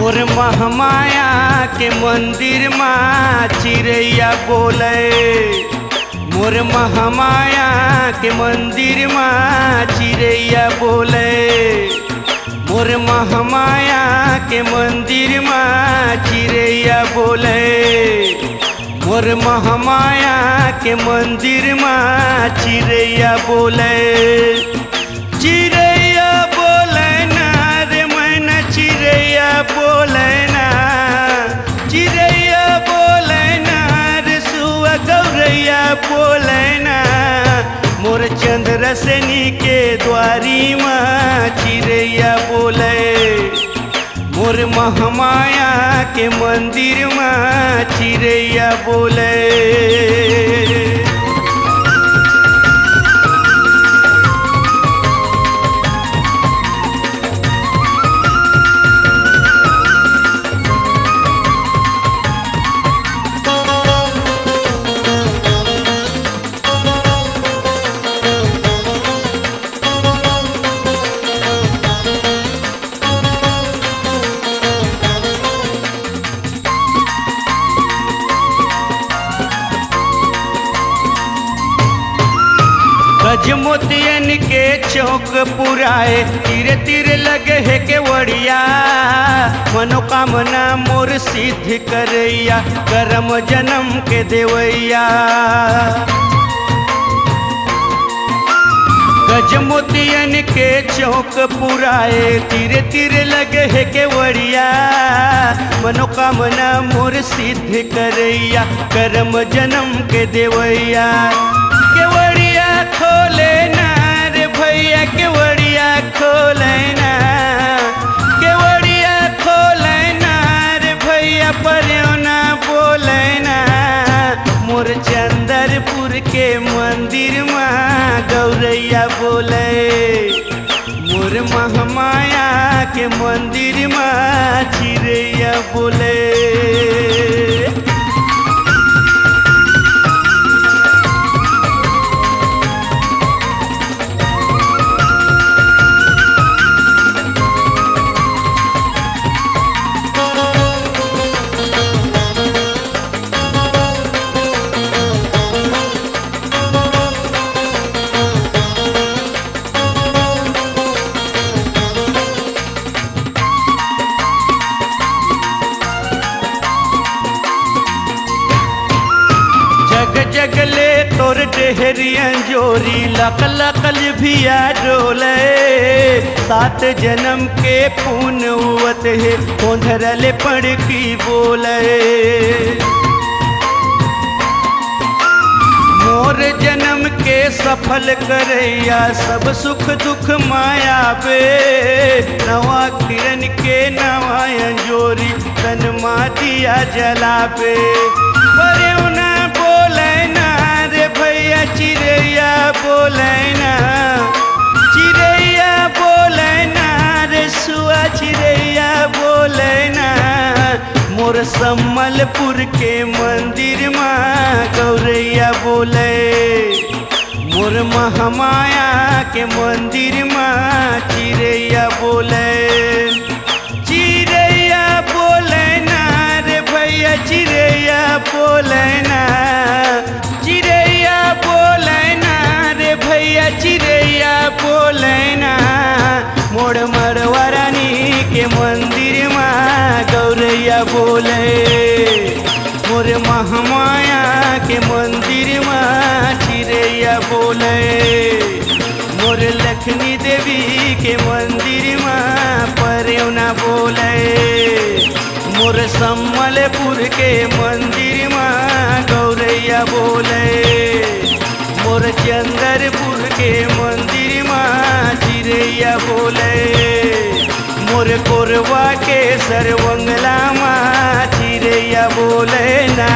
मोर महामाया के मंदिर माँ चिड़ैया बोले। मोर महामाया के मंदिर माँ चिड़ैया बोले। मोर महामाया के मंदिर माँ चिड़ैया बोले। मोर महामाया के मंदिर माँ चिड़ैया बोले। चिड़ैया बोले ना रे मैना चिड़ैया बोले ना। चिड़ैया बोले ना रे सुआ गौरैया बोले ना। मोर चंद्रसेनी के द्वारी माँ चिड़ैया बोले। मोर महामाया के मंदिर माँ चिड़ैया बोले। गजमोतियन के चौक पुराए तीरे तीरे लगे है के वड़िया। मनोकामना मोर सिद्ध करैया करम जन्म के देवैया। गजमोतियन के चौक पुराए तीरे तीरे लगे है के वड़िया। मनोकामना मोर सिद्ध करैया करम जन्म के देवैया। केवड़िया खोले ना रे भैया केवड़िया खोले ना। केवड़िया खोले ना रे भैया पर्योना बोले ना। मोर चंदरपुर के मंदिर माँ गौरैया बोले। मोर महामाया के मंदिर माँ चिड़ैया बोले। जगले तोर डेहरिया जोरी लक लकल भिया डोले। 7 जन्म के पुण्य हुवत है कोंधरले पड़ की बोले। मोर जन्म के सफल करैया सब सुख दुख माया बे। नवा किरण के नवा अंजोरी तन मातिया जलाबे। पर्योना बोले ना रे भैया चिड़ैया बोले ना। चिड़ैया बोले ना रे सुआ चिड़ैया बोले ना। मोर सम्मलपुर के मंदिर माँ गौरैया बोले। मोर महामाया के मंदिर माँ चिड़ैया बोले। चिड़ैया बोले ना रे भैया चिड़ैया बोले ना। चिड़ैया बोले ना रे भैया चिड़ैया बोले ना। मोड़ मरवारानी के मंदिर माँ गौरैया बोले। मोर महामाया के मंदिर माँ चिड़ैया बोले। मोर लक्ष्मी देवी के मंदिर माँ पर्योना बोले। मोर सम्मलपुर के मंदिर माँ गौरैया बोले। मोर चंदरपुर के मंदिर माँ चिड़ैया बोले। मोर कोरबा के सरवंगला माँ चिड़ैया बोले ना।